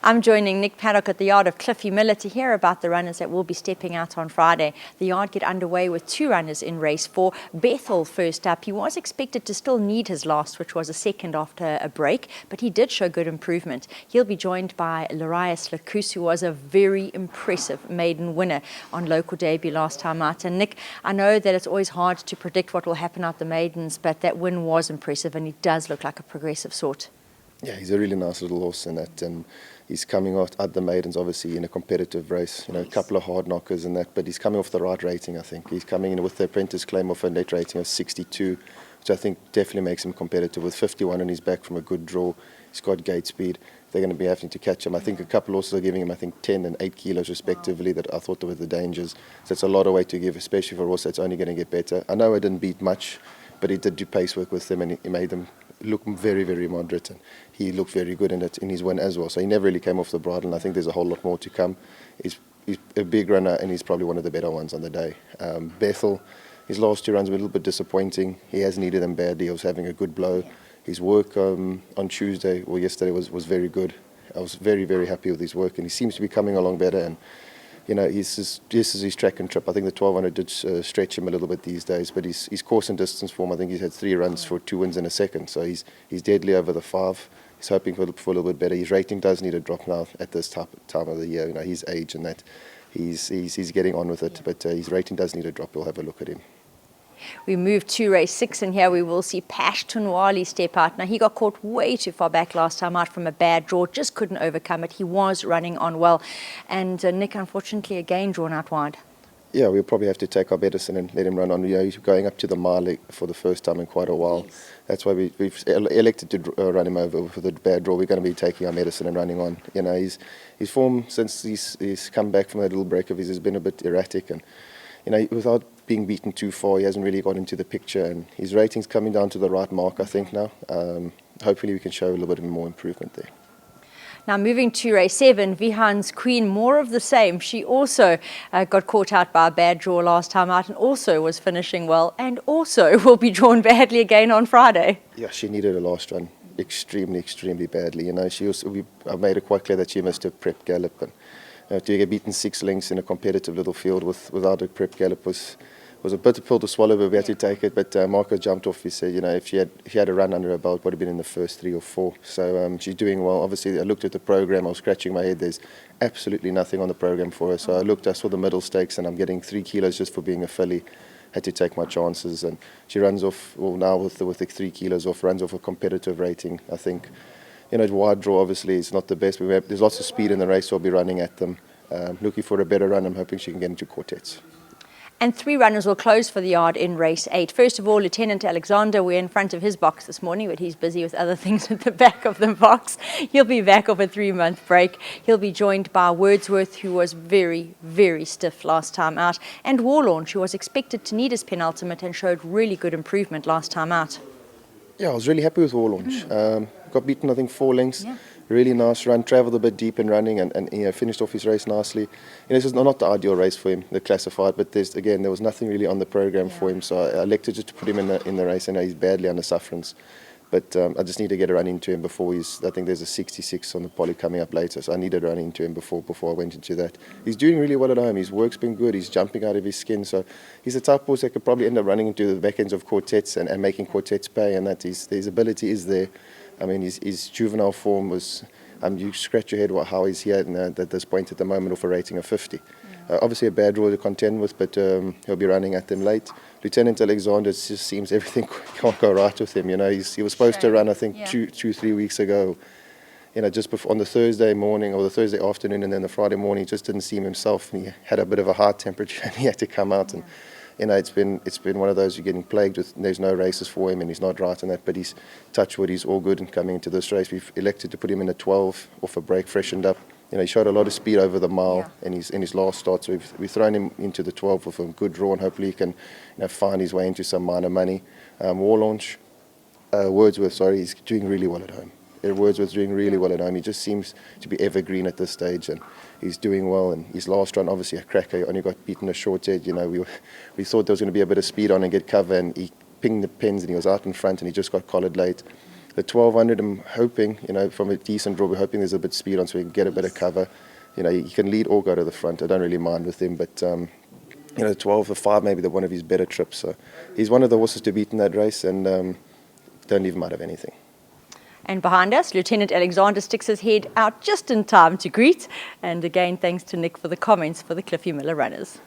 I'm joining Nick Paddock at the yard of Cliffy Miller to hear about the runners that will be stepping out on Friday. The yard get underway with two runners in race 4. Bethel first up. He was expected to still need his last, which was a second after a break, but he did show good improvement. He'll be joined by Laras Lak, who was a very impressive maiden winner on local debut last time out. And Nick, I know that it's always hard to predict what will happen at the maidens, but that win was impressive and he does look like a progressive sort. Yeah, he's a really nice little horse in that, and he's coming out at the maidens obviously in a competitive race, a couple of hard knockers and that, but he's coming off the right rating. I think he's coming in with the apprentice claim of a net rating of 62, which I think definitely makes him competitive. With 51 on his back from a good draw, he's got gate speed. They're going to be having to catch him. I think a couple horses are giving him, 10 and 8 kilos respectively, that I thought were the dangers. So it's a lot of weight to give, especially for a horse that's only going to get better. I know I didn't beat much, but he did do pace work with them, and he made them look very, very moderate, and he looked very good in it in his win as well. So he never really came off the bridle, and I think there's a whole lot more to come. He's a big runner, and he's probably one of the better ones on the day. Bethel, his last two runs were a little bit disappointing. He has needed them badly. He was having a good blow. His work on Tuesday or yesterday was very good. I was very, very happy with his work, and he seems to be coming along better. And this is his track and trip. I think the 1200 did stretch him a little bit these days, but his course and distance form, I think he's had 3 runs for 2 wins in a second. So he's deadly over the 5. He's hoping for a little bit better. His rating does need a drop now at this time of the year. His age and that, he's getting on with it, but his rating does need a drop. We'll have a look at him. We move to race 6, and here we will see Pashtunwali step out. Now, he got caught way too far back last time out from a bad draw, just couldn't overcome it. He was running on well, and Nick, unfortunately, again drawn out wide. Yeah, we'll probably have to take our medicine and let him run on. He's going up to the mile for the first time in quite a while. Yes. That's why we've elected to run him over for the bad draw. We're going to be taking our medicine and running on. His form since he's come back from that little break of his has been a bit erratic, and without being beaten too far, he hasn't really got into the picture, and his rating's coming down to the right mark, I think, now. Hopefully we can show a little bit more improvement there. Now, moving to race 7, Vihans Queen, more of the same. She also got caught out by a bad draw last time out, and also was finishing well, and also will be drawn badly again on Friday. Yeah, she needed a last run extremely badly. I've made it quite clear that she missed a prep gallop, and to get beaten 6 lengths in a competitive little field without a prep gallop was a bitter pill to swallow, but we had to take it. But Marco jumped off. He said, if she had a run under her belt, would have been in the first 3 or 4. So she's doing well. Obviously, I looked at the program. I was scratching my head. There's absolutely nothing on the program for her. So I saw the middle stakes, and I'm getting 3 kilos just for being a filly. Had to take my chances, and she runs off. Well, now with the 3 kilos off, runs off a competitive rating. I think, wide draw obviously is not the best. There's lots of speed in the race, so I'll be running at them. Looking for a better run. I'm hoping she can get into quartets. And 3 runners will close for the yard in race 8. First of all, Lieutenant Alexander, we're in front of his box this morning, but he's busy with other things at the back of the box. He'll be back off a 3-month break. He'll be joined by Wordsworth, who was very, very stiff last time out, and Warlord, who was expected to need his penultimate and showed really good improvement last time out. Yeah, I was really happy with Warlord. Got beaten, I think, 4 lengths. Yeah. Really nice run, travelled a bit deep in running, and finished off his race nicely. This is not the ideal race for him, the classified, but there was nothing really on the program for him, so I elected just to put him in the race. I know he's badly under sufferance, but I just need to get a run into him before I think there's a 66 on the poly coming up later, so I needed a run into him before I went into that. He's doing really well at home. His work's been good. He's jumping out of his skin, so he's the type of horse that could probably end up running into the back ends of quartets and making quartets pay, and that his ability is there. I mean, his juvenile form was. You scratch your head how he's here at this point at the moment of a rating of 50. Obviously a bad draw to contend with, but he'll be running at them late. Lieutenant Alexander, it just seems everything can't go right with him. He was supposed to run, I think, 2-3 weeks ago. Just before, on the Thursday morning or the Thursday afternoon, and then the Friday morning, he just didn't seem himself. And he had a bit of a heart temperature, and he had to come out. And it's been one of those you're getting plagued with. There's no races for him, and he's not right in that. But he's touch wood, he's all good in coming into this race. We've elected to put him in a 12 off a break, freshened up. He showed a lot of speed over the mile in his last start. So we've thrown him into the 12 with a good draw, and hopefully he can find his way into some minor money. Wordsworth, he's doing really well at home. Wordsworth's doing really well at home. He just seems to be evergreen at this stage, and he's doing well. And his last run, obviously a cracker, he only got beaten a short head. We thought there was going to be a bit of speed on and get cover, and he pinged the pins, and he was out in front, and he just got collared late. The 1200, I'm hoping, from a decent draw, we're hoping there's a bit of speed on so we can get a bit of cover. He can lead or go to the front. I don't really mind with him, but 12 for 5, maybe one of his better trips. So he's one of the horses to beat in that race, and don't leave him out of anything. And behind us, Lieutenant Alexander sticks his head out just in time to greet. And again, thanks to Nick for the comments for the Cliffy Miller runners.